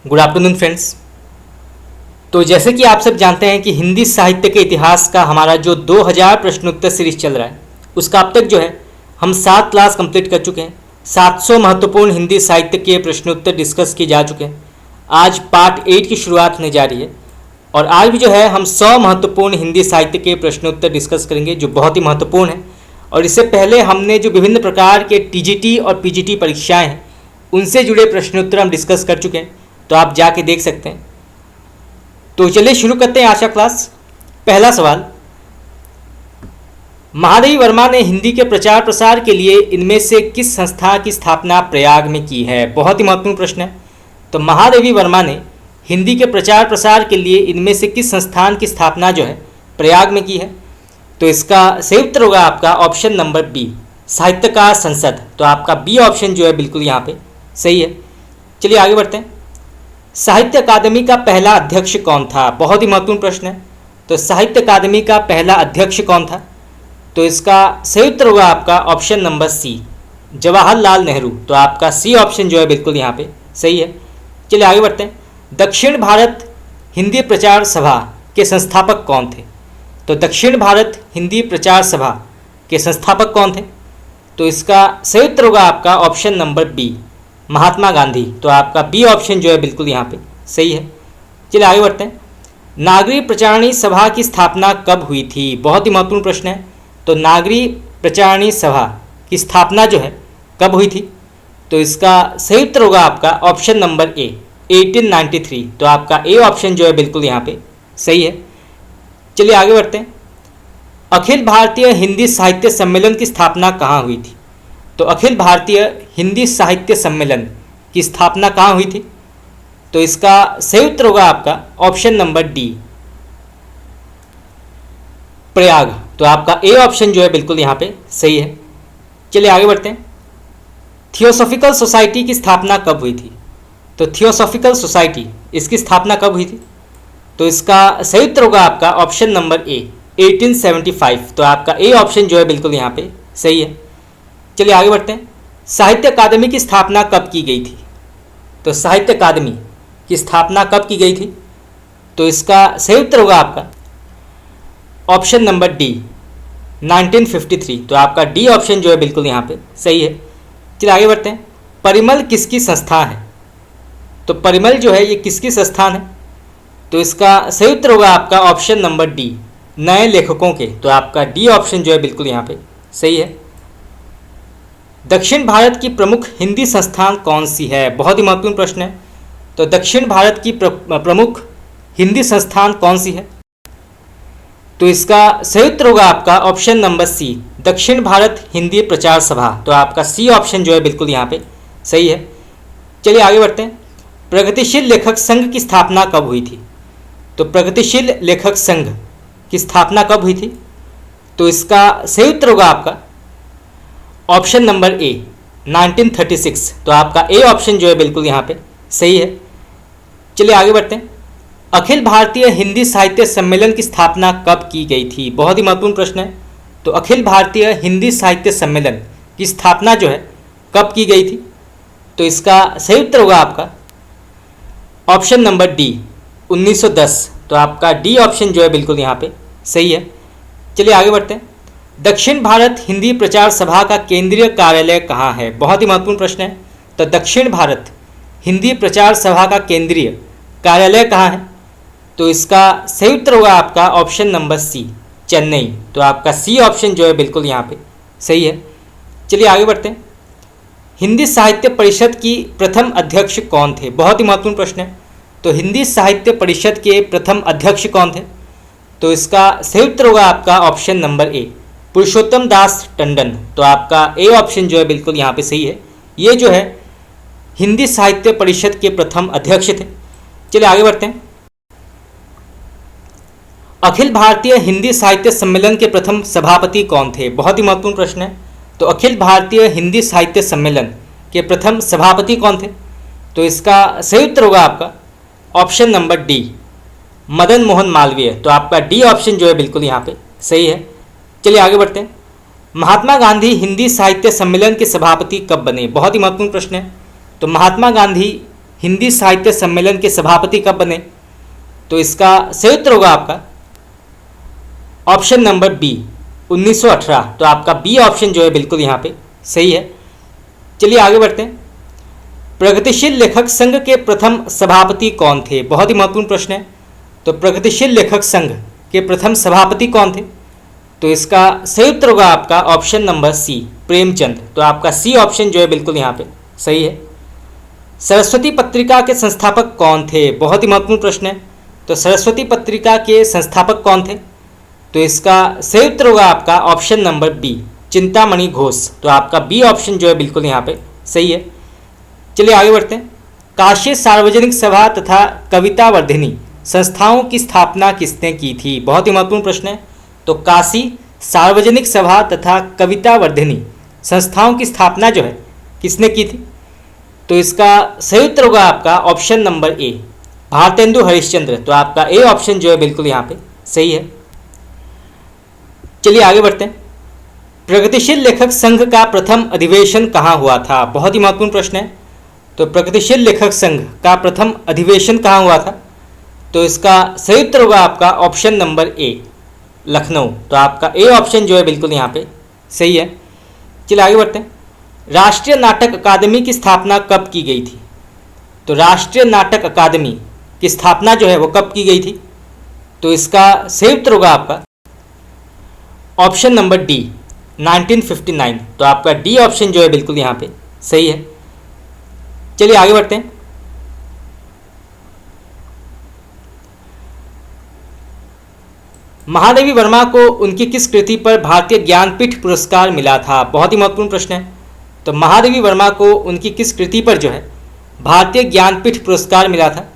Good afternoon friends. तो जैसे कि आप सब जानते हैं कि हिंदी साहित्य के इतिहास का हमारा जो 2000 प्रश्नोत्तर सीरीज चल रहा है उसका अब तक जो है हम 7 क्लास कंप्लीट कर चुके हैं। 700 महत्वपूर्ण हिंदी साहित्य के प्रश्नोत्तर डिस्कस किए जा चुके हैं। आज पार्ट 8 की शुरुआत होने जा रही है और आज भी जो है हम 100 महत्वपूर्ण हिंदी साहित्य के प्रश्नोत्तर डिस्कस करेंगे जो बहुत ही महत्वपूर्ण है। और इससे पहले हमने जो विभिन्न प्रकार के टीजीटी और पीजीटी परीक्षाएं हैं उनसे जुड़े प्रश्नोत्तर हम डिस्कस कर चुके हैं, तो आप जाके देख सकते हैं। तो चलिए शुरू करते हैं आज का क्लास। पहला सवाल, महादेवी वर्मा ने हिंदी के प्रचार प्रसार के लिए इनमें से किस संस्था की स्थापना प्रयाग में की है? बहुत ही महत्वपूर्ण प्रश्न है। तो महादेवी वर्मा ने हिंदी के प्रचार प्रसार के लिए इनमें से किस संस्थान की स्थापना जो है प्रयाग में की है? तो इसका सही उत्तर होगा आपका ऑप्शन नंबर बी, साहित्यकार संसद। तो आपका बी ऑप्शन जो है बिल्कुल यहाँ पे सही है। चलिए आगे बढ़ते हैं। साहित्य अकादमी का पहला अध्यक्ष कौन था? बहुत ही महत्वपूर्ण प्रश्न है। तो साहित्य अकादमी का पहला अध्यक्ष कौन था? तो इसका सही उत्तर होगा आपका option number C, Jawaharlal Nehru. तो आपका सी ऑप्शन जो है बिल्कुल यहाँ पे सही है। चलिए आगे बढ़ते हैं। दक्षिण भारत हिंदी प्रचार सभा के संस्थापक कौन थे? तो दक्षिण भारत हिंदी प्रचार सभा के संस्थापक कौन थे? तो इसका सही उत्तर होगा आपका option number B, Mahatma Gandhi. तो आपका बी ऑप्शन जो है बिल्कुल यहाँ पे सही है। चलिए आगे बढ़ते हैं। नागरी प्रचारणी सभा की स्थापना कब हुई थी? बहुत ही महत्वपूर्ण प्रश्न है। तो नागरी प्रचारणी सभा की स्थापना जो है कब हुई थी? तो इसका सही उत्तर होगा आपका ऑप्शन नंबर ए, 1893। तो आपका ए ऑप्शन जो है बिल्कुल यहाँ पे सही है। चलिए आगे बढ़ते हैं। अखिल भारतीय हिंदी साहित्य सम्मेलन की स्थापना कहाँ हुई थी? तो अखिल भारतीय हिंदी साहित्य सम्मेलन की स्थापना कहाँ हुई थी? तो इसका सही उत्तर होगा आपका ऑप्शन नंबर डी, प्रयाग। तो आपका ए ऑप्शन जो है बिल्कुल यहाँ पे सही है। चलिए आगे बढ़ते हैं। थियोसॉफिकल सोसाइटी की स्थापना कब हुई थी? तो थियोसॉफिकल सोसाइटी इसकी स्थापना कब हुई थी? तो इसका सही उत्तर होगा आपका ऑप्शन नंबर ए, 1875। तो आपका ए ऑप्शन जो है बिल्कुल यहाँ पे सही है। चलिए आगे बढ़ते हैं। साहित्य अकादमी की स्थापना कब की गई थी? तो साहित्य अकादमी की स्थापना कब की गई थी? तो इसका सही उत्तर होगा आपका ऑप्शन नंबर डी, 1953। तो आपका डी ऑप्शन जो है बिल्कुल यहाँ पे सही है। चलिए आगे बढ़ते हैं। परिमल किसकी संस्था है? तो परिमल जो है ये किसकी संस्थान है? तो इसका सही उत्तर होगा आपका ऑप्शन नंबर डी, नए लेखकों के। तो आपका डी ऑप्शन जो है बिल्कुल यहाँ पे सही है। दक्षिण भारत की प्रमुख हिंदी संस्थान कौन सी है? बहुत ही महत्वपूर्ण प्रश्न है। तो दक्षिण भारत की प्रमुख हिंदी संस्थान कौन सी है? तो इसका सही उत्तर होगा आपका ऑप्शन नंबर सी, दक्षिण भारत हिंदी प्रचार सभा। तो आपका सी ऑप्शन जो है बिल्कुल यहाँ पे सही है। चलिए आगे बढ़ते हैं। प्रगतिशील लेखक संघ की स्थापना कब हुई थी? तो प्रगतिशील लेखक संघ की स्थापना कब हुई थी? तो इसका सही उत्तर होगा आपका ऑप्शन नंबर ए, 1936। तो आपका ए ऑप्शन जो है बिल्कुल यहाँ पे सही है। चलिए आगे बढ़ते हैं। अखिल भारतीय हिंदी साहित्य सम्मेलन की स्थापना कब की गई थी? बहुत ही महत्वपूर्ण प्रश्न है। तो अखिल भारतीय हिंदी साहित्य सम्मेलन की स्थापना जो है कब की गई थी? तो इसका सही उत्तर होगा आपका ऑप्शन नंबर डी, 1910। तो आपका डी ऑप्शन जो है बिल्कुल यहाँ पे सही है। चलिए आगे बढ़ते हैं। दक्षिण भारत हिंदी प्रचार सभा का केंद्रीय कार्यालय कहाँ है? बहुत ही महत्वपूर्ण प्रश्न है। तो दक्षिण भारत हिंदी प्रचार सभा का केंद्रीय कार्यालय कहाँ है? तो इसका सही उत्तर होगा आपका ऑप्शन नंबर सी, चेन्नई। तो आपका सी ऑप्शन जो है बिल्कुल यहाँ पे सही है। चलिए आगे बढ़ते हैं। हिंदी साहित्य परिषद की प्रथम अध्यक्ष कौन थे? बहुत ही महत्वपूर्ण प्रश्न है। तो हिंदी साहित्य परिषद के प्रथम अध्यक्ष कौन थे? तो इसका सही उत्तर होगा आपका ऑप्शन नंबर ए, पुरुषोत्तम दास टंडन। तो आपका ए ऑप्शन जो है बिल्कुल यहाँ पे सही है। ये जो है हिंदी साहित्य परिषद के प्रथम अध्यक्ष थे। चलिए आगे बढ़ते हैं। अखिल भारतीय हिंदी साहित्य सम्मेलन के प्रथम सभापति कौन थे? बहुत ही महत्वपूर्ण प्रश्न है। तो अखिल भारतीय हिंदी साहित्य सम्मेलन के प्रथम सभापति कौन थे? तो इसका सही उत्तर होगा आपका option number D, Madan Mohan Malviya. तो आपका डी ऑप्शन जो है बिल्कुल यहाँ पे सही है। चलिए आगे बढ़ते हैं। महात्मा गांधी हिंदी साहित्य सम्मेलन के सभापति कब बने? बहुत ही महत्वपूर्ण प्रश्न है। तो महात्मा गांधी हिंदी साहित्य सम्मेलन के सभापति कब बने? तो इसका सही उत्तर होगा आपका ऑप्शन नंबर बी 1918। तो आपका बी ऑप्शन जो है बिल्कुल यहाँ पे सही है। चलिए आगे बढ़ते हैं। प्रगतिशील लेखक संघ के प्रथम सभापति कौन थे? बहुत ही महत्वपूर्ण प्रश्न है। तो प्रगतिशील लेखक संघ के प्रथम सभापति कौन थे? तो इसका सही उत्तर होगा आपका ऑप्शन नंबर सी प्रेमचंद। तो आपका सी ऑप्शन जो है बिल्कुल यहाँ पे सही है। सरस्वती पत्रिका के संस्थापक कौन थे? बहुत ही महत्वपूर्ण प्रश्न है। तो सरस्वती पत्रिका के संस्थापक कौन थे? तो इसका सही उत्तर होगा आपका option number B Chintamani Ghosh. तो आपका बी ऑप्शन जो है बिल्कुल यहाँ पे सही है। चलिए आगे बढ़ते हैं। काशी सार्वजनिक सभा तथा कविता वर्धिनी संस्थाओं की स्थापना किसने की थी? बहुत ही महत्वपूर्ण प्रश्न है। तो काशी सार्वजनिक सभा तथा कविता वर्धिनी संस्थाओं की स्थापना जो है किसने की थी? तो इसका सही उत्तर होगा आपका ऑप्शन नंबर ए भारतेंदु हरिश्चंद्र। तो आपका ए ऑप्शन जो है बिल्कुल यहाँ पे सही है। चलिए आगे बढ़ते हैं। प्रगतिशील लेखक संघ का प्रथम अधिवेशन कहाँ हुआ था? बहुत ही महत्वपूर्ण प्रश्न है। तो प्रगतिशील लेखक संघ का प्रथम अधिवेशन कहाँ हुआ था? तो इसका सही उत्तर होगा आपका ऑप्शन नंबर ए लखनऊ। तो आपका ए ऑप्शन जो है बिल्कुल यहाँ पे सही है। चलिए आगे बढ़ते हैं। राष्ट्रीय नाटक अकादमी की स्थापना कब की गई थी? तो राष्ट्रीय नाटक अकादमी की स्थापना जो है वो कब की गई थी? तो इसका सही उत्तर होगा आपका ऑप्शन नंबर डी 1959। तो आपका डी ऑप्शन जो है बिल्कुल यहाँ पे सही है। चलिए आगे बढ़ते हैं। महादेवी वर्मा को उनकी किस कृति पर भारतीय ज्ञानपीठ पुरस्कार मिला था? बहुत ही महत्वपूर्ण प्रश्न है। तो महादेवी वर्मा को उनकी किस कृति पर जो है भारतीय ज्ञानपीठ पुरस्कार मिला था?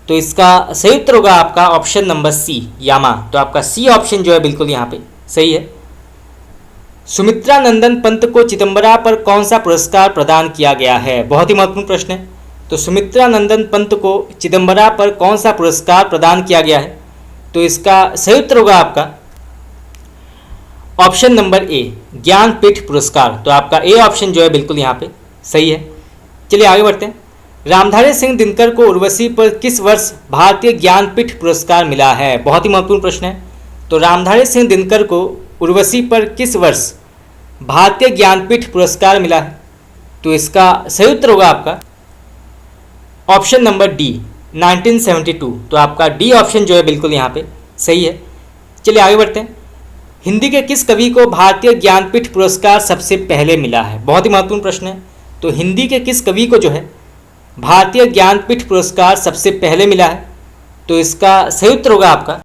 तो इसका सही उत्तर होगा आपका ऑप्शन नंबर सी यामा। तो आपका सी ऑप्शन जो है बिल्कुल यहाँ पे सही है। सुमित्रा नंदन पंत को चिदंबरा पर कौन सा पुरस्कार प्रदान किया गया है? बहुत ही महत्वपूर्ण प्रश्न है। तो सुमित्रा नंदन पंत को चिदंबरा पर कौन सा पुरस्कार प्रदान किया गया है? तो इसका सही उत्तर होगा आपका ऑप्शन नंबर ए ज्ञानपीठ पुरस्कार। तो आपका ए ऑप्शन जो है बिल्कुल यहाँ पे सही है। चलिए आगे बढ़ते हैं। रामधारी सिंह दिनकर को उर्वशी पर किस वर्ष भारतीय ज्ञानपीठ पुरस्कार मिला है? बहुत ही महत्वपूर्ण प्रश्न है। तो रामधारी सिंह दिनकर को उर्वशी पर किस वर्ष भारतीय ज्ञानपीठ पुरस्कार मिला है? तो इसका सही उत्तर होगा आपका ऑप्शन नंबर डी 1972। तो आपका डी ऑप्शन जो है बिल्कुल यहाँ पे सही है। चलिए आगे बढ़ते हैं। हिंदी के किस कवि को भारतीय ज्ञानपीठ पुरस्कार सबसे पहले मिला है? बहुत ही महत्वपूर्ण प्रश्न है। तो हिंदी के किस कवि को जो है भारतीय ज्ञानपीठ पुरस्कार सबसे पहले मिला है? तो इसका सही उत्तर होगा आपका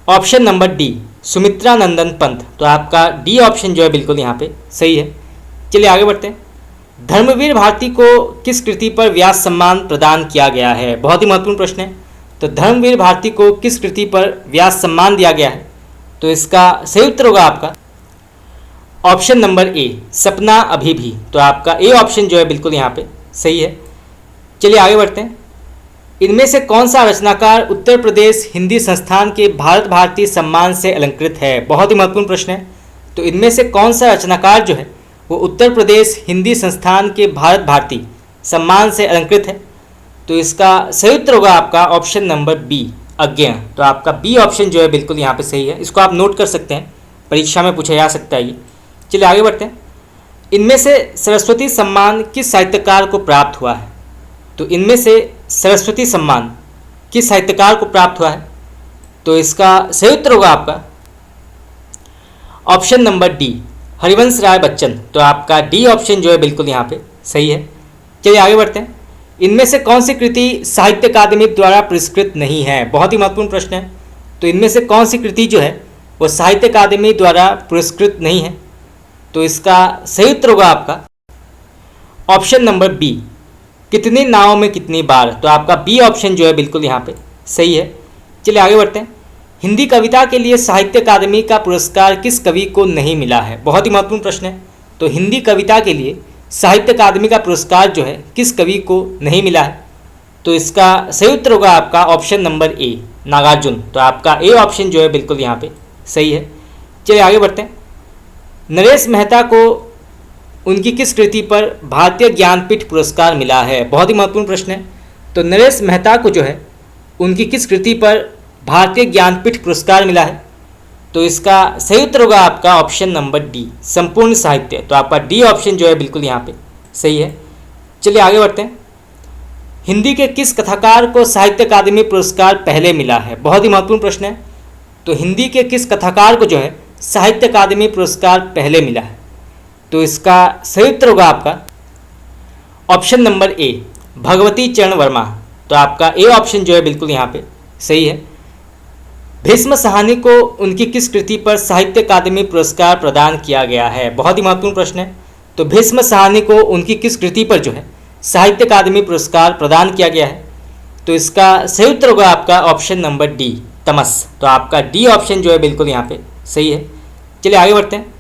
ऑप्शन नंबर डी सुमित्रा नंदन पंत। तो आपका डी ऑप्शन जो है बिल्कुल यहाँ पे सही है। चलिए आगे बढ़ते हैं। धर्मवीर भारती को किस कृति पर व्यास सम्मान प्रदान किया गया है? बहुत ही महत्वपूर्ण प्रश्न है। तो धर्मवीर भारती को किस कृति पर व्यास सम्मान दिया गया है? तो इसका सही उत्तर होगा आपका ऑप्शन नंबर ए सपना अभी भी। तो आपका ए ऑप्शन जो है बिल्कुल यहाँ पे सही है। चलिए आगे बढ़ते हैं। इनमें से कौन सा रचनाकार उत्तर प्रदेश हिंदी संस्थान के भारत भारती सम्मान से अलंकृत है? बहुत ही महत्वपूर्ण प्रश्न है। तो इनमें से कौन सा रचनाकार जो है वो उत्तर प्रदेश हिंदी संस्थान के भारत भारती सम्मान से अलंकृत है? तो इसका सही उत्तर होगा आपका ऑप्शन नंबर बी अज्ञ। तो आपका बी ऑप्शन जो है बिल्कुल यहाँ पे सही है। इसको आप नोट कर सकते हैं, परीक्षा में पूछा जा सकता है ये। चलिए आगे बढ़ते हैं। इनमें से सरस्वती सम्मान किस साहित्यकार को प्राप्त हुआ है? तो इनमें से सरस्वती सम्मान किस साहित्यकार को प्राप्त हुआ है? तो इसका सही उत्तर होगा आपका option number D Harivansh Rai Bachchan. तो आपका डी ऑप्शन जो है बिल्कुल यहाँ पे सही है। चलिए आगे बढ़ते हैं। इनमें से कौन सी कृति साहित्य अकादमी द्वारा पुरस्कृत नहीं है? बहुत ही महत्वपूर्ण प्रश्न है। तो इनमें से कौन सी कृति जो है वो साहित्य अकादमी द्वारा पुरस्कृत नहीं है? तो इसका सही उत्तर होगा आपका ऑप्शन नंबर बी कितनी नावों में कितनी बार। तो आपका बी ऑप्शन जो है बिल्कुल यहाँ पे सही है। चलिए आगे बढ़ते हैं। हिंदी कविता के लिए साहित्य अकादमी का पुरस्कार किस कवि को नहीं मिला है? बहुत ही महत्वपूर्ण प्रश्न है। तो हिंदी कविता के लिए साहित्य अकादमी का पुरस्कार जो है किस कवि को नहीं मिला है? तो इसका सही उत्तर होगा आपका ऑप्शन नंबर ए नागार्जुन। तो आपका ए ऑप्शन जो है बिल्कुल यहाँ पे सही है। चलिए आगे बढ़ते हैं। नरेश मेहता को उनकी किस कृति पर भारतीय ज्ञानपीठ पुरस्कार मिला है? बहुत ही महत्वपूर्ण प्रश्न है। तो नरेश मेहता को जो है उनकी किस कृति पर भारतीय ज्ञानपीठ पुरस्कार मिला है? तो इसका सही उत्तर होगा आपका ऑप्शन नंबर डी, संपूर्ण साहित्य। तो आपका डी ऑप्शन जो है बिल्कुल यहाँ पे सही है। चलिए आगे बढ़ते हैं। हिंदी के किस कथाकार को साहित्य अकादमी पुरस्कार पहले मिला है? बहुत ही महत्वपूर्ण प्रश्न है। तो हिंदी के किस कथाकार को जो है साहित्य अकादमी पुरस्कार पहले मिला है? तो इसका सही उत्तर होगा आपका ऑप्शन नंबर ए, भगवती चरण वर्मा। तो आपका ए ऑप्शन जो है बिल्कुल यहाँ पे सही है। भीष्म साहनी को उनकी किस कृति पर साहित्य अकादमी पुरस्कार प्रदान किया गया है? बहुत ही महत्वपूर्ण प्रश्न है। तो भीष्म साहनी को उनकी किस कृति पर जो है साहित्य अकादमी पुरस्कार प्रदान किया गया है? तो इसका सही उत्तर होगा आपका ऑप्शन नंबर डी, तमस। तो आपका डी ऑप्शन जो है बिल्कुल यहाँ पे सही है। चलिए आगे बढ़ते हैं।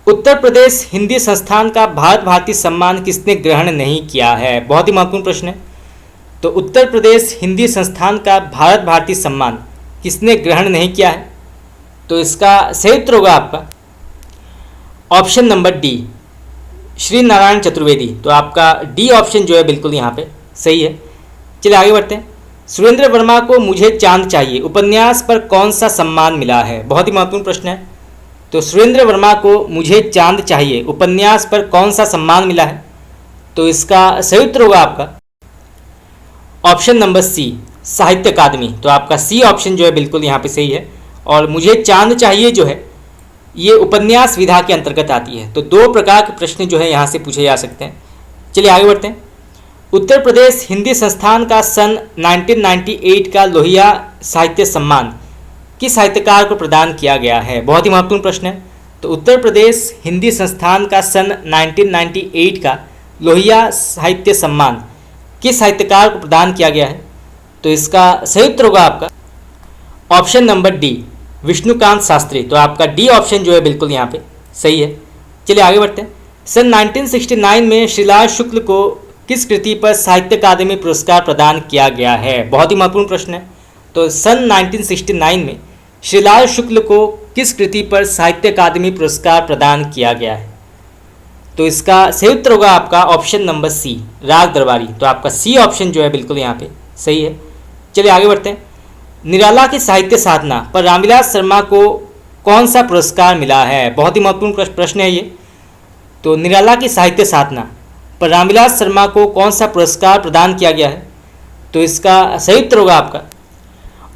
उत्तर प्रदेश हिंदी संस्थान का भारत भारती सम्मान किसने ग्रहण नहीं किया है? बहुत ही महत्वपूर्ण प्रश्न है। तो उत्तर प्रदेश हिंदी संस्थान का भारत भारती सम्मान किसने ग्रहण नहीं किया है? तो इसका सही उत्तर होगा आपका option number D, Shri Narayan Chaturvedi. तो आपका डी ऑप्शन जो है बिल्कुल यहाँ पे सही है। चलिए आगे बढ़ते हैं। सुरेंद्र वर्मा को मुझे चांद चाहिए उपन्यास पर कौन सा सम्मान मिला है? बहुत ही महत्वपूर्ण प्रश्न है। तो सुरेंद्र वर्मा को मुझे चांद चाहिए उपन्यास पर कौन सा सम्मान मिला है? तो इसका सही उत्तर होगा आपका ऑप्शन नंबर सी, साहित्य अकादमी। तो आपका सी ऑप्शन जो है बिल्कुल यहाँ पे सही है। और मुझे चांद चाहिए जो है ये उपन्यास विधा के अंतर्गत आती है। तो दो प्रकार के प्रश्न जो है यहाँ से पूछे जा सकते हैं। चलिए आगे बढ़ते हैं। उत्तर प्रदेश हिंदी संस्थान का सन 1998 का लोहिया साहित्य सम्मान किस साहित्यकार को प्रदान किया गया है? बहुत ही महत्वपूर्ण प्रश्न है। तो उत्तर प्रदेश हिंदी संस्थान का सन 1998 का लोहिया साहित्य सम्मान किस साहित्यकार को प्रदान किया गया है? तो इसका सही उत्तर होगा आपका option number D, Vishnukant Shastri. तो आपका डी ऑप्शन जो है बिल्कुल यहाँ पे सही है। चलिए आगे बढ़ते हैं। सन 1969 में श्रीलाल शुक्ल को किस कृति पर साहित्य अकादमी पुरस्कार प्रदान किया गया है? बहुत ही महत्वपूर्ण प्रश्न है। तो सन 1969 में श्रीलाल शुक्ल को किस कृति पर साहित्य अकादमी पुरस्कार प्रदान किया गया है? तो इसका सही उत्तर होगा आपका ऑप्शन नंबर सी, राग दरबारी। तो आपका सी ऑप्शन जो है बिल्कुल यहाँ पे सही है। चलिए आगे बढ़ते हैं। निराला की साहित्य साधना पर रामविलास शर्मा को कौन सा पुरस्कार मिला है? बहुत ही महत्वपूर्ण प्रश्न है ये। तो निराला की साहित्य साधना पर रामविलास शर्मा को कौन सा पुरस्कार प्रदान किया गया है? तो इसका सही उत्तर होगा आपका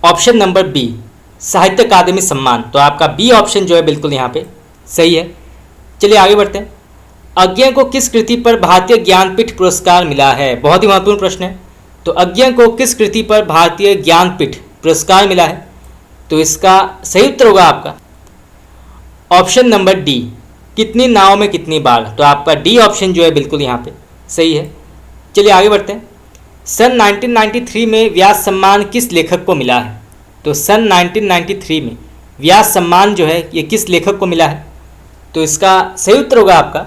ऑप्शन नंबर बी, साहित्य अकादमी सम्मान। तो आपका बी ऑप्शन जो है बिल्कुल यहाँ पे सही है। चलिए आगे बढ़ते हैं। अज्ञे को किस कृति पर भारतीय ज्ञानपीठ पुरस्कार मिला है? बहुत ही महत्वपूर्ण प्रश्न है। तो अज्ञे को किस कृति पर भारतीय ज्ञानपीठ पुरस्कार मिला है? तो इसका सही उत्तर होगा आपका ऑप्शन नंबर डी, कितनी नाव में कितनी बार। तो आपका डी ऑप्शन जो है बिल्कुल यहाँ पे सही है। चलिए आगे बढ़ते हैं। सन 1993 में व्यास सम्मान किस लेखक को मिला है? तो सन 1993 में व्यास सम्मान जो है ये किस लेखक को मिला है? तो इसका सही उत्तर होगा आपका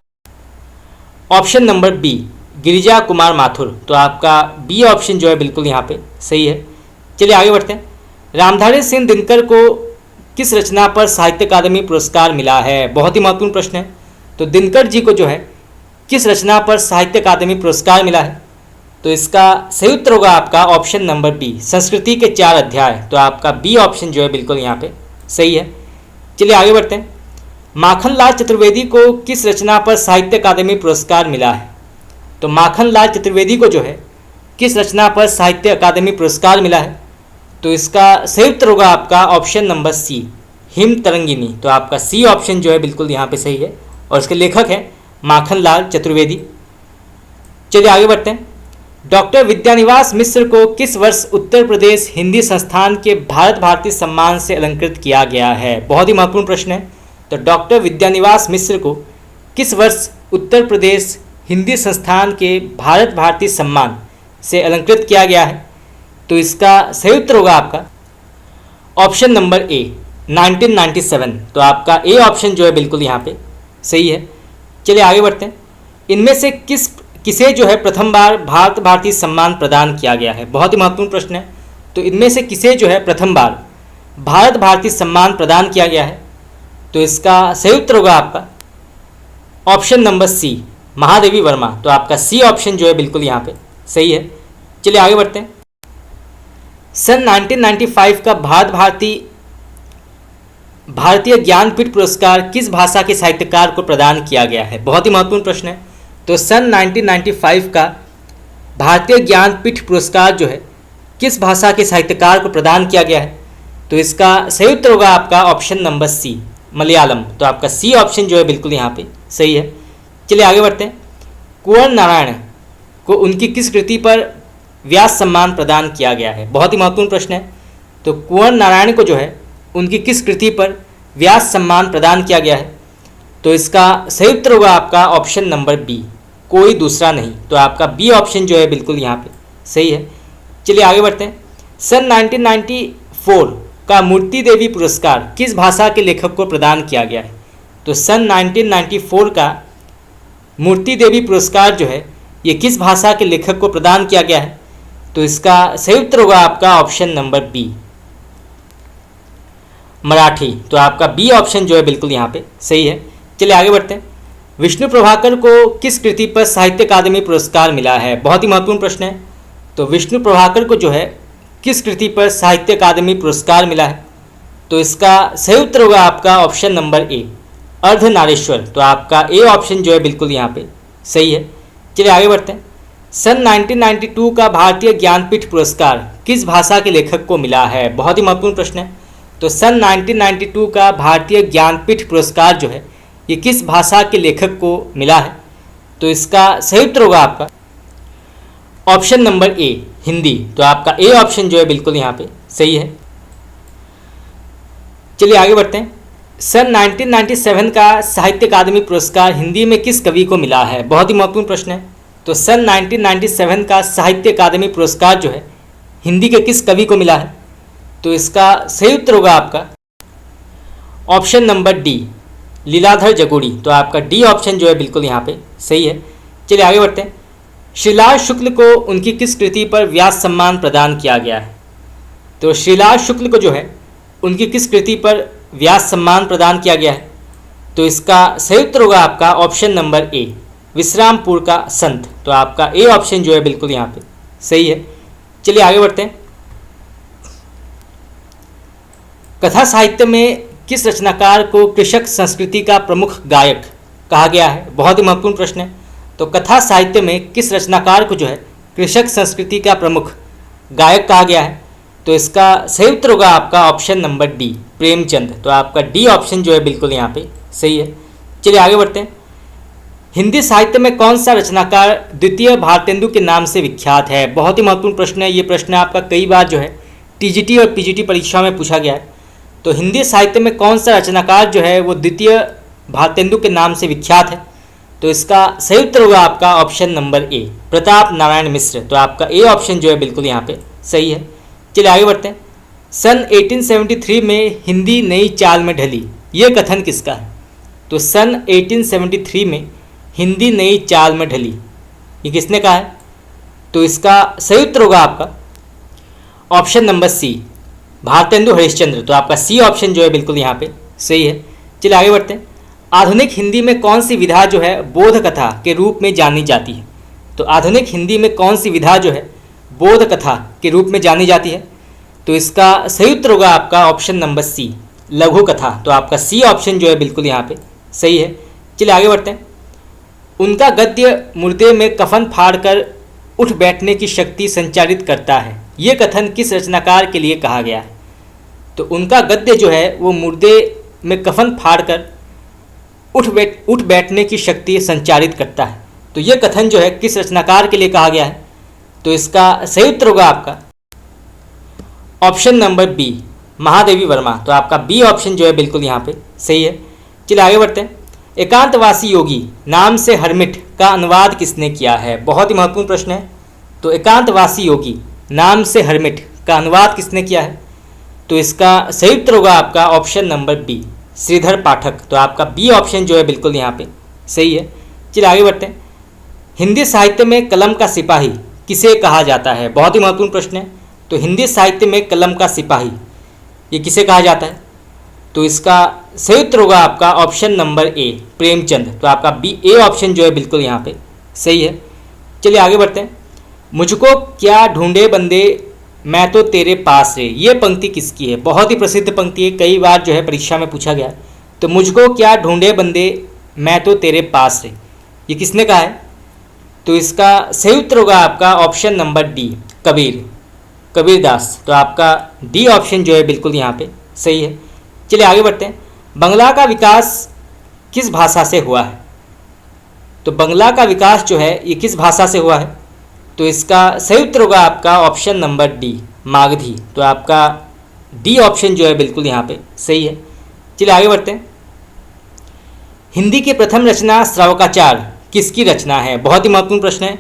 option number B, Girija Kumar Mathur. तो आपका बी ऑप्शन जो है बिल्कुल यहाँ पे सही है। चलिए आगे बढ़ते हैं। रामधारी सिंह दिनकर को किस रचना पर साहित्य अकादमी पुरस्कार मिला है? बहुत ही महत्वपूर्ण प्रश्न है। तो दिनकर जी को जो है किस रचना पर साहित्य अकादमी पुरस्कार मिला है? तो इसका सही उत्तर होगा आपका ऑप्शन नंबर बी, संस्कृति के 4 अध्याय। तो आपका बी ऑप्शन जो है बिल्कुल यहाँ पे सही है। चलिए आगे बढ़ते हैं। माखनलाल चतुर्वेदी को किस रचना पर साहित्य अकादमी पुरस्कार मिला है? तो माखनलाल चतुर्वेदी को जो है किस रचना पर साहित्य अकादमी पुरस्कार मिला है? तो इसका सही उत्तर होगा आपका option number C, Him Tarangini. तो आपका सी ऑप्शन जो है बिल्कुल यहाँ पे सही है और इसके लेखक हैं माखनलाल चतुर्वेदी। चलिए आगे बढ़ते हैं। डॉक्टर विद्यानिवास मिश्र को किस वर्ष उत्तर प्रदेश हिंदी संस्थान के भारत भारती सम्मान से अलंकृत किया गया है? बहुत ही महत्वपूर्ण प्रश्न है। तो डॉक्टर विद्यानिवास मिश्र को किस वर्ष उत्तर प्रदेश हिंदी संस्थान के भारत भारती सम्मान से अलंकृत किया गया है? तो इसका सही उत्तर होगा आपका ऑप्शन नंबर ए, 1997। तो आपका ए ऑप्शन जो है बिल्कुल यहाँ पे सही है। चलिए आगे बढ़ते हैं। इनमें से किसे जो है प्रथम बार भारत भारती सम्मान प्रदान किया गया है? बहुत ही महत्वपूर्ण प्रश्न है। तो इनमें से किसे जो है प्रथम बार भारत भारती सम्मान प्रदान किया गया है? तो इसका सही उत्तर होगा आपका option number C, Mahadevi Verma. तो आपका सी ऑप्शन जो है बिल्कुल यहाँ पे सही है। चलिए आगे बढ़ते हैं। सन 1995 का भारतीय ज्ञानपीठ पुरस्कार किस भाषा के साहित्यकार को प्रदान किया गया है? बहुत ही महत्वपूर्ण प्रश्न है। तो सन 1995 का भारतीय ज्ञानपीठ पुरस्कार जो है किस भाषा के साहित्यकार को प्रदान किया गया है? तो इसका सही उत्तर होगा आपका ऑप्शन नंबर सी, मलयालम। तो आपका सी ऑप्शन जो है बिल्कुल यहाँ पे सही है। चलिए आगे बढ़ते हैं। कुंवर नारायण को उनकी किस कृति पर व्यास सम्मान प्रदान किया गया है? बहुत ही महत्वपूर्ण प्रश्न है। तो कुंवर नारायण को जो है उनकी किस कृति पर व्यास सम्मान प्रदान किया गया है? तो इसका सही उत्तर होगा आपका ऑप्शन नंबर बी, कोई दूसरा नहीं। तो आपका बी ऑप्शन जो है बिल्कुल यहाँ पे सही है। चलिए आगे बढ़ते हैं। सन 1994 का मूर्ति देवी पुरस्कार किस भाषा के लेखक को प्रदान किया गया है? तो सन 1994 का मूर्ति देवी पुरस्कार जो है ये किस भाषा के लेखक को प्रदान किया गया है? तो इसका सही उत्तर होगा आपका ऑप्शन नंबर बी, मराठी। तो आपका बी ऑप्शन जो है बिल्कुल यहाँ पे सही है। चलिए आगे बढ़ते हैं। विष्णु प्रभाकर को किस कृति पर साहित्य अकादमी पुरस्कार मिला है? बहुत ही महत्वपूर्ण प्रश्न है। तो विष्णु प्रभाकर को जो है किस कृति पर साहित्य अकादमी पुरस्कार मिला है? तो इसका सही उत्तर होगा आपका ऑप्शन नंबर ए, अर्धनारीश्वर। तो आपका ए ऑप्शन जो है बिल्कुल यहाँ पे सही है। चलिए आगे बढ़ते हैं। सन 1992 का भारतीय ज्ञानपीठ पुरस्कार किस भाषा के लेखक को मिला है? बहुत ही महत्वपूर्ण प्रश्न है। तो सन 1992 का भारतीय ज्ञानपीठ पुरस्कार जो है ये किस भाषा के लेखक को मिला है? तो इसका सही उत्तर होगा आपका ऑप्शन नंबर ए, हिंदी। तो आपका ए ऑप्शन जो है बिल्कुल यहाँ पे सही है। चलिए आगे बढ़ते हैं। सन 1997 का साहित्य अकादमी पुरस्कार हिंदी में किस कवि को मिला है? बहुत ही महत्वपूर्ण प्रश्न है। तो सन 1997 का साहित्य अकादमी पुरस्कार जो है हिंदी के किस कवि को मिला है? तो इसका सही उत्तर होगा आपका option number D, Leeladhar Jagudi. तो आपका डी ऑप्शन जो है बिल्कुल यहाँ पे सही है। चलिए आगे बढ़ते हैं। श्रीलाल शुक्ल को उनकी किस कृति पर व्यास सम्मान प्रदान किया गया है? तो श्रीलाल शुक्ल को जो है उनकी किस कृति पर व्यास सम्मान प्रदान किया गया है? तो इसका सही उत्तर होगा आपका ऑप्शन नंबर ए, विश्रामपुर का संत। तो आपका ए ऑप्शन जो है बिल्कुल यहाँ पे सही है। चलिए आगे बढ़ते हैं। कथा साहित्य में किस रचनाकार को कृषक संस्कृति का प्रमुख गायक कहा गया है? बहुत ही महत्वपूर्ण प्रश्न है। तो कथा साहित्य में किस रचनाकार को जो है कृषक संस्कृति का प्रमुख गायक कहा गया है? तो इसका सही उत्तर होगा आपका ऑप्शन नंबर डी, प्रेमचंद। तो आपका डी ऑप्शन जो है बिल्कुल यहाँ पे सही है। चलिए आगे बढ़ते हैं। हिंदी साहित्य में कौन सा रचनाकार द्वितीय भारतेंदु के नाम से विख्यात है? बहुत ही महत्वपूर्ण प्रश्न है। ये प्रश्न आपका कई बार जो है टीजीटी और पीजीटी परीक्षा में पूछा गया है। तो हिंदी साहित्य में कौन सा रचनाकार जो है वो द्वितीय भारतेंदु के नाम से विख्यात है? तो इसका सही उत्तर होगा आपका option number A, Pratap Narayan Mishra. तो आपका ए ऑप्शन जो है बिल्कुल यहाँ पे सही है। चलिए आगे बढ़ते हैं। सन 1873 में हिंदी नई चाल में ढली, ये कथन किसका है? तो सन 1873 में हिंदी नई चाल में ढली, ये किसने कहा है? तो इसका सही उत्तर होगा आपका option number C, Bharatendu Harishchandra. तो आपका सी ऑप्शन जो है बिल्कुल यहाँ पे सही है। चलिए आगे बढ़ते हैं। आधुनिक हिंदी में कौन सी विधा जो है बोध कथा के रूप में जानी जाती है? तो आधुनिक हिंदी में कौन सी विधा जो है बोध कथा के रूप में जानी जाती है? तो इसका सही उत्तर होगा आपका ऑप्शन नंबर सी, लघु कथा। तो आपका सी ऑप्शन जो है बिल्कुल यहाँ पे सही है। चलिए आगे बढ़ते हैं। उनका गद्य मुर्दे में कफन फाड़कर उठ बैठने की शक्ति संचारित करता है, ये कथन किस रचनाकार के लिए कहा गया है? तो उनका गद्य जो है वो मुर्दे में कफन फाड़कर उठ बैठने की शक्ति संचारित करता है, तो ये कथन जो है किस रचनाकार के लिए कहा गया है? तो इसका सही उत्तर होगा आपका option number B, Mahadevi Verma. तो आपका बी ऑप्शन जो है बिल्कुल यहाँ पे सही है। चलिए आगे बढ़ते हैं। एकांतवासी योगी नाम से हरमिट का अनुवाद किसने किया है? बहुत ही महत्वपूर्ण प्रश्न है। तो एकांतवासी योगी नाम से हरमिट का अनुवाद किसने किया है? तो इसका सही उत्तर होगा आपका ऑप्शन नंबर बी, श्रीधर पाठक। तो आपका बी ऑप्शन जो है बिल्कुल यहाँ पे सही है। चलिए आगे बढ़ते हैं। हिंदी साहित्य में कलम का सिपाही किसे कहा जाता है? बहुत ही महत्वपूर्ण प्रश्न है। तो हिंदी साहित्य में कलम का सिपाही ये किसे कहा जाता है? तो इसका सही उत्तर होगा आपका ऑप्शन नंबर ए, प्रेमचंद। तो आपका बी, ए ऑप्शन जो है बिल्कुल यहाँ पे सही है। चलिए आगे बढ़ते हैं। मुझको क्या ढूंढे बंदे मैं तो तेरे पास रे, ये पंक्ति किसकी है? बहुत ही प्रसिद्ध पंक्ति है, कई बार जो है परीक्षा में पूछा गया है। तो मुझको क्या ढूंढे बंदे मैं तो तेरे पास रे, ये किसने कहा है? तो इसका सही उत्तर होगा आपका option number D, Kabir, Kabirdas. तो आपका डी ऑप्शन जो है बिल्कुल यहाँ पे सही है। चलिए आगे बढ़ते हैं। बंगला का विकास किस भाषा से हुआ है? तो बंगला का विकास जो है ये किस भाषा से हुआ है? तो इसका सही उत्तर होगा आपका ऑप्शन नंबर डी, मागधी। तो आपका डी ऑप्शन जो है बिल्कुल यहाँ पे सही है। चलिए आगे बढ़ते हैं। हिंदी की प्रथम रचना श्रावकाचार किसकी रचना है? बहुत ही महत्वपूर्ण प्रश्न है।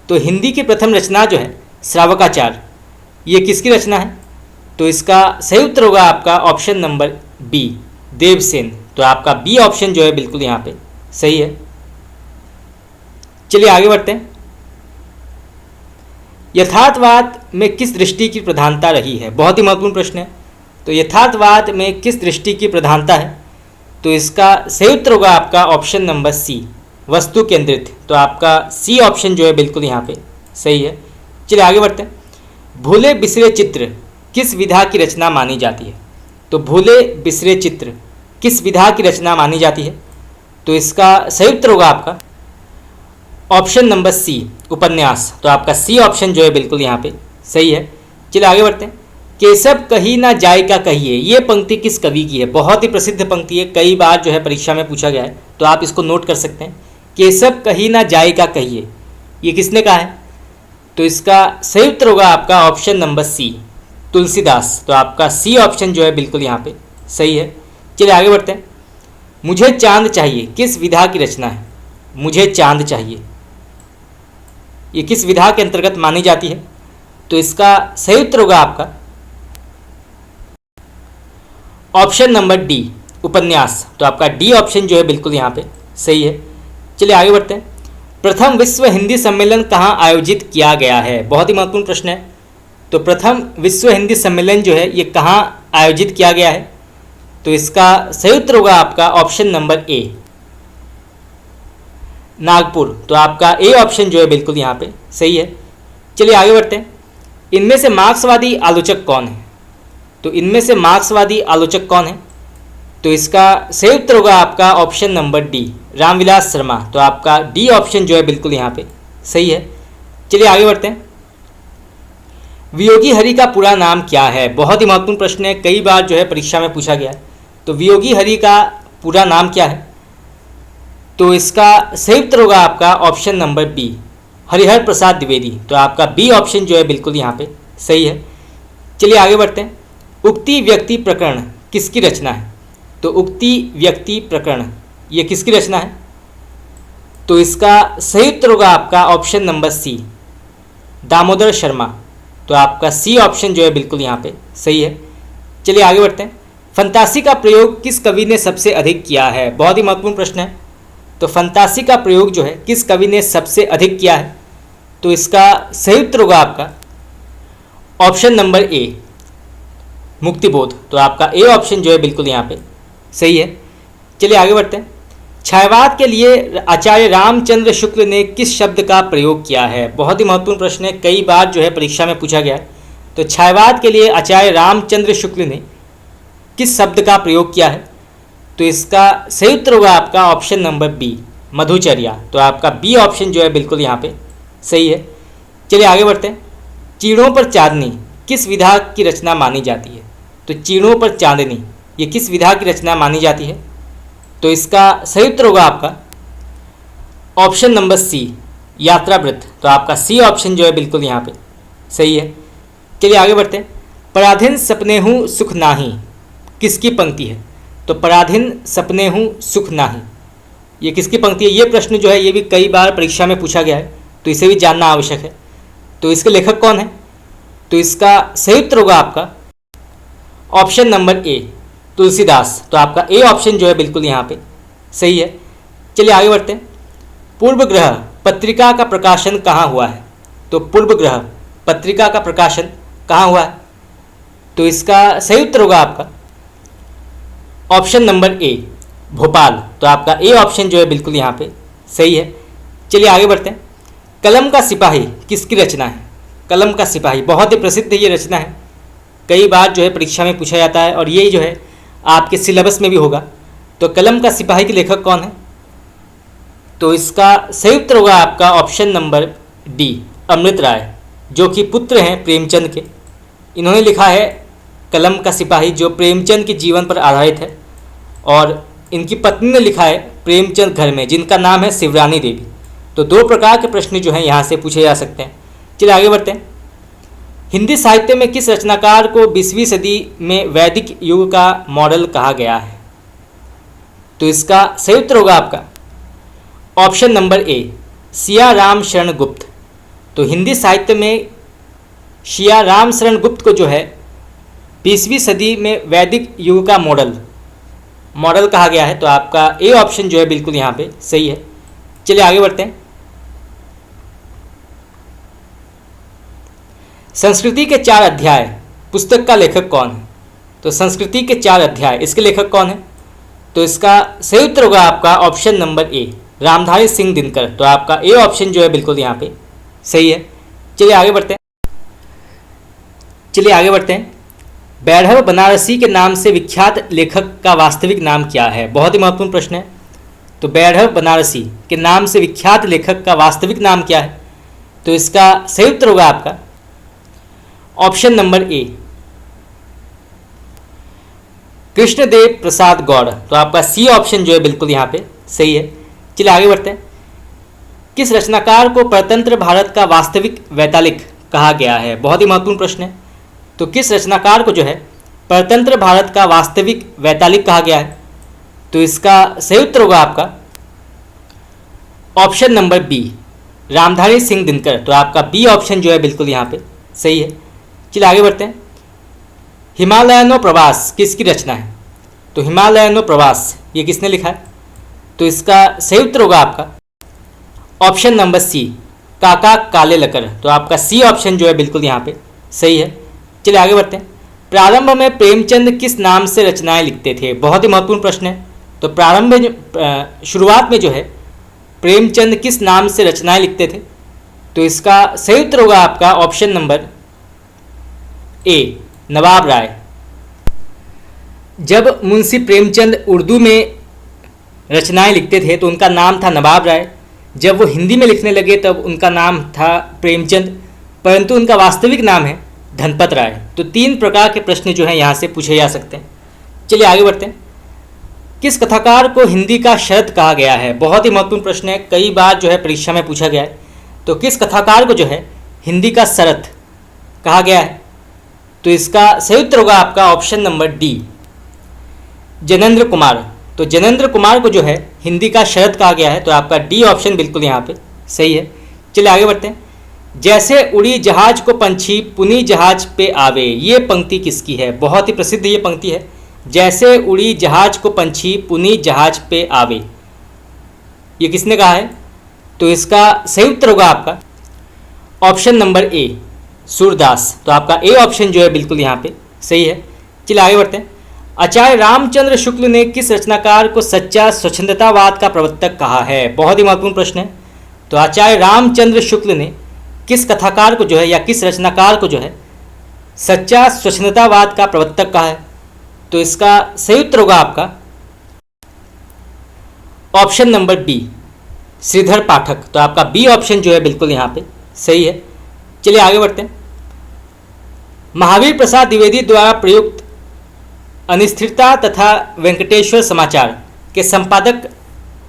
तो हिंदी की प्रथम रचना जो है श्रावकाचार, ये किसकी रचना है? तो इसका सही उत्तर होगा आपका ऑप्शन नंबर बी, देवसेन। तो आपका बी ऑप्शन जो है बिल्कुल यहाँ पे सही है। चलिए आगे बढ़ते हैं। यथार्थवाद में किस दृष्टि की प्रधानता रही है? बहुत ही महत्वपूर्ण प्रश्न है। तो यथार्थवाद में किस दृष्टि की प्रधानता है? तो इसका सही उत्तर होगा आपका ऑप्शन नंबर सी, वस्तु केंद्रित। तो आपका सी ऑप्शन जो है बिल्कुल यहाँ पे सही है। चलिए आगे बढ़ते हैं। भूले बिसरे चित्र किस विधा की रचना मानी जाती है? तो भूले बिसरे चित्र किस विधा की रचना मानी जाती है? तो इसका सही उत्तर होगा आपका ऑप्शन नंबर सी, उपन्यास। तो आपका सी ऑप्शन जो है बिल्कुल यहाँ पे सही है। चलिए आगे बढ़ते हैं। केशव कही ना जाय का कहिए, ये पंक्ति किस कवि की है? बहुत ही प्रसिद्ध पंक्ति है, कई बार जो है परीक्षा में पूछा गया है, तो आप इसको नोट कर सकते हैं। केशव कही ना जाय का कहिए, ये किसने कहा है? तो इसका सही उत्तर होगा आपका ऑप्शन नंबर सी, तुलसीदास। तो आपका सी ऑप्शन जो है बिल्कुल यहाँ पे सही है। चलिए आगे बढ़ते हैं। मुझे चांद चाहिए किस विधा की रचना है? मुझे चांद चाहिए ये किस विधा के अंतर्गत मानी जाती है? तो इसका सही उत्तर होगा आपका ऑप्शन नंबर डी, उपन्यास। तो आपका डी ऑप्शन जो है बिल्कुल यहाँ पे सही है। चलिए आगे बढ़ते हैं। प्रथम विश्व हिंदी सम्मेलन कहाँ आयोजित किया गया है? बहुत ही महत्वपूर्ण प्रश्न है। तो प्रथम विश्व हिंदी सम्मेलन जो है ये कहाँ आयोजित किया गया है? तो इसका सही उत्तर होगा आपका ऑप्शन नंबर ए, नागपुर। तो आपका ए ऑप्शन जो है बिल्कुल यहाँ पे सही है। चलिए आगे बढ़ते हैं। इनमें से मार्क्सवादी आलोचक कौन है? तो इनमें से मार्क्सवादी आलोचक कौन है? तो इसका सही उत्तर होगा आपका option number D, Ramvilas Sharma. तो आपका डी ऑप्शन जो है बिल्कुल यहाँ पे सही है। चलिए आगे बढ़ते हैं। वियोगी हरि का पूरा नाम क्या है? बहुत ही महत्वपूर्ण प्रश्न है, कई बार जो है परीक्षा में पूछा गया है। तो वियोगी हरि का पूरा नाम क्या है? तो इसका सही उत्तर होगा आपका option number B, Harihar Prasad Dwivedi. तो आपका बी ऑप्शन जो है बिल्कुल यहाँ पे सही है। चलिए आगे बढ़ते हैं। उक्ति व्यक्ति प्रकरण किसकी रचना है? तो उक्ति व्यक्ति प्रकरण ये किसकी रचना है? तो इसका सही उत्तर होगा आपका option number C, Damodar Sharma. तो आपका सी ऑप्शन जो है बिल्कुल यहाँ पे सही है। चलिए आगे बढ़ते हैं। फंतासी का प्रयोग किस कवि ने सबसे अधिक किया है? बहुत ही महत्वपूर्ण प्रश्न है। तो फंतासी का प्रयोग जो है किस कवि ने सबसे अधिक किया है? तो इसका सही उत्तर होगा आपका ऑप्शन नंबर ए, मुक्तिबोध। तो आपका ए ऑप्शन जो है बिल्कुल यहाँ पे सही है। चलिए आगे बढ़ते हैं। छायावाद के लिए आचार्य रामचंद्र शुक्ल ने किस शब्द का प्रयोग किया है? बहुत ही महत्वपूर्ण प्रश्न है, कई बार जो है परीक्षा में पूछा गया है। तो छायावाद के लिए आचार्य रामचंद्र शुक्ल ने किस शब्द का प्रयोग किया है? तो इसका सही उत्तर होगा आपका ऑप्शन नंबर बी, मधुचर्या। तो आपका बी ऑप्शन जो है बिल्कुल यहाँ पे सही है। चलिए आगे बढ़ते हैं। चीड़ों पर चांदनी किस विधा की रचना मानी जाती है? तो चीड़ों पर चांदनी ये किस विधा की रचना मानी जाती है? तो इसका सही उत्तर होगा आपका ऑप्शन नंबर सी, यात्रावृत्त। तो आपका सी ऑप्शन जो है बिल्कुल यहाँ पे सही है। चलिए आगे बढ़ते हैं। पराधीन सपने हूँ सुख नाही किसकी पंक्ति है? तो पराधीन सपने हूँ सुख नाही ये किसकी पंक्ति है? ये प्रश्न जो है ये भी कई बार परीक्षा में पूछा गया है, तो इसे भी जानना आवश्यक है। तो इसके लेखक कौन है? तो इसका सही उत्तर होगा आपका ऑप्शन नंबर ए, तुलसीदास। तो आपका ए ऑप्शन जो है बिल्कुल यहाँ पे सही है। चलिए आगे बढ़ते हैं। पूर्व ग्रह पत्रिका का प्रकाशन कहाँ हुआ है? तो पूर्व ग्रह पत्रिका का प्रकाशन कहाँ हुआ है? तो इसका सही उत्तर होगा आपका ऑप्शन नंबर ए भोपाल। तो आपका ए ऑप्शन जो है बिल्कुल यहाँ पे सही है। चलिए आगे बढ़ते हैं। कलम का सिपाही किसकी रचना है? कलम का सिपाही बहुत ही प्रसिद्ध ये रचना है, कई बार जो है परीक्षा में पूछा जाता है और ये जो है आपके सिलेबस में भी होगा। तो कलम का सिपाही के लेखक कौन है? तो इसका सही उत्तर होगा आपका ऑप्शन नंबर डी अमृत राय, जो कि पुत्र हैं प्रेमचंद के। इन्होंने लिखा है कलम का सिपाही, जो प्रेमचंद के जीवन पर आधारित है, और इनकी पत्नी ने लिखा है प्रेमचंद घर में, जिनका नाम है शिवरानी देवी। तो दो प्रकार के प्रश्न जो हैं यहाँ से पूछे जा सकते हैं। चलिए आगे बढ़ते हैं। हिंदी साहित्य में किस रचनाकार को 20वीं सदी में वैदिक युग का मॉडल कहा गया है? तो इसका सही उत्तर होगा आपका ऑप्शन नंबर ए सिया राम शरण गुप्त। तो हिंदी साहित्य में सिया राम शरण गुप्त को जो है 20वीं सदी में वैदिक युग का मॉडल कहा गया है। तो आपका ए ऑप्शन जो है बिल्कुल यहाँ पे सही है। चलिए आगे बढ़ते हैं। संस्कृति के 4 अध्याय पुस्तक का लेखक कौन है? तो संस्कृति के 4 अध्याय, इसके लेखक कौन है? तो इसका सही उत्तर होगा आपका ऑप्शन नंबर ए रामधारी सिंह दिनकर। तो आपका ए ऑप्शन जो है बिल्कुल यहाँ पे सही है। चलिए आगे बढ़ते हैं। बैढ़व बनारसी के नाम से विख्यात लेखक का वास्तविक नाम क्या है? बहुत ही महत्वपूर्ण प्रश्न है। तो बैढ़व बनारसी के नाम से विख्यात लेखक का वास्तविक नाम क्या है? तो इसका सही उत्तर होगा आपका ऑप्शन नंबर ए कृष्णदेव प्रसाद गौड़। तो आपका सी ऑप्शन जो है बिल्कुल यहाँ पे सही है। चलिए आगे बढ़ते हैं। किस रचनाकार को परतंत्र भारत का वास्तविक वैतालिक कहा गया है? बहुत ही महत्वपूर्ण प्रश्न है। तो किस रचनाकार को जो है परतंत्र भारत का वास्तविक वैतालिक कहा गया है? तो इसका सही उत्तर होगा आपका option number B Ramdhari Singh Dinkar. तो आपका बी ऑप्शन जो है बिल्कुल यहाँ पे सही है। चलिए आगे बढ़ते हैं। हिमालयनो प्रवास किसकी रचना है? तो हिमालयनो प्रवास ये किसने लिखा है? तो इसका सही उत्तर होगा आपका ऑप्शन नंबर सी काका कालेलकर। तो आपका सी ऑप्शन जो है बिल्कुल यहाँ पे सही है। चलिए आगे बढ़ते हैं। प्रारंभ में प्रेमचंद किस नाम से रचनाएं लिखते थे? बहुत ही महत्वपूर्ण प्रश्न है। तो प्रारंभ में शुरुआत में जो है प्रेमचंद किस नाम से रचनाएं लिखते थे? तो इसका सही उत्तर होगा आपका ऑप्शन नंबर ए नवाब राय। जब मुंशी प्रेमचंद उर्दू में रचनाएं लिखते थे तो उनका नाम था नवाब राय। जब वो हिंदी में लिखने लगे तब उनका नाम था प्रेमचंद, परंतु उनका वास्तविक नाम है धनपत राय। तो 3 प्रकार के प्रश्न जो हैं यहाँ से पूछे जा सकते हैं। चलिए आगे बढ़ते हैं। किस कथाकार को हिंदी का शरद कहा गया है? बहुत ही महत्वपूर्ण प्रश्न है, कई बार जो है परीक्षा में पूछा गया है। तो किस कथाकार को जो है हिंदी का शरद कहा गया है? तो इसका सही उत्तर होगा आपका option number D Janendra Kumar. तो जनेंद्र कुमार को जो है हिंदी का शरद कहा गया है। तो आपका डी ऑप्शन बिल्कुल यहाँ पे सही है। चलिए आगे बढ़ते हैं। जैसे उड़ी जहाज को पंछी पुनी जहाज पे आवे, ये पंक्ति किसकी है? बहुत ही प्रसिद्ध ये पंक्ति है। जैसे उड़ी जहाज को पंछी पुनी जहाज पे आवे, ये किसने कहा है? तो इसका सही उत्तर होगा आपका ऑप्शन नंबर ए सूरदास। तो आपका ए ऑप्शन जो है बिल्कुल यहाँ पे सही है। चलिए आगे बढ़ते हैं। आचार्य रामचंद्र शुक्ल ने किस रचनाकार को सच्चा स्वच्छंदतावाद का प्रवर्तक कहा है? बहुत ही महत्वपूर्ण प्रश्न है। तो आचार्य रामचंद्र शुक्ल ने किस कथाकार को जो है या किस रचनाकार को जो है सच्चा स्वच्छंदतावाद का प्रवर्तक कहा है? तो इसका सही उत्तर होगा आपका ऑप्शन नंबर बी श्रीधर पाठक। तो आपका बी ऑप्शन जो है बिल्कुल यहाँ पे सही है। चलिए आगे बढ़ते हैं। महावीर प्रसाद द्विवेदी द्वारा प्रयुक्त अनिस्थिरता तथा वेंकटेश्वर समाचार के संपादक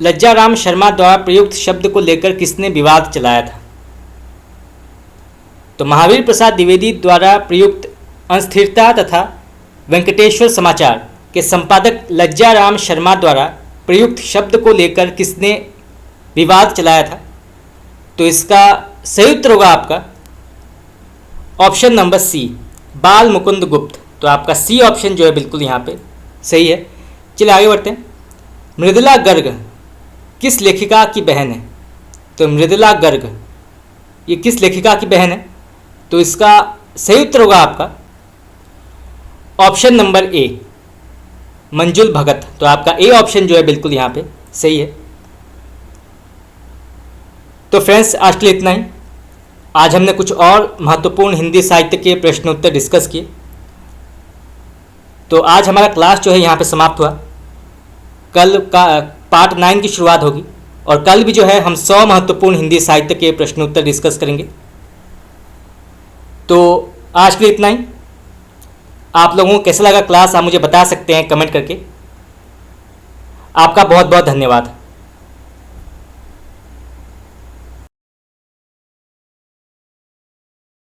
लज्जाराम शर्मा द्वारा प्रयुक्त शब्द को लेकर किसने विवाद चलाया था? तो महावीर प्रसाद द्विवेदी द्वारा प्रयुक्त अस्थिरता तथा वेंकटेश्वर समाचार के संपादक लज्जाराम शर्मा द्वारा प्रयुक्त शब्द को लेकर किसने विवाद चलाया था? तो इसका सही उत्तर होगा आपका ऑप्शन नंबर सी बाल मुकुंद गुप्त। तो आपका सी ऑप्शन जो है बिल्कुल यहाँ पे सही है। चलिए आगे बढ़ते हैं। मृदुला गर्ग किस लेखिका की बहन है? तो मृदुला गर्ग ये किस लेखिका की बहन है? तो इसका सही उत्तर होगा आपका ऑप्शन नंबर ए मंजुल भगत। तो आपका ए ऑप्शन जो है बिल्कुल यहाँ पे सही है। तो फ्रेंड्स आज के लिए इतना ही। आज हमने कुछ और महत्वपूर्ण हिंदी साहित्य के प्रश्नोत्तर डिस्कस किए। तो आज हमारा क्लास जो है यहाँ पे समाप्त हुआ। कल का पार्ट 9 की शुरुआत होगी और कल भी जो है हम 100 महत्वपूर्ण हिंदी साहित्य के प्रश्नोत्तर डिस्कस करेंगे। तो आज के लिए इतना ही। आप लोगों को कैसा लगा क्लास आप मुझे बता सकते हैं कमेंट करके। आपका बहुत बहुत धन्यवाद।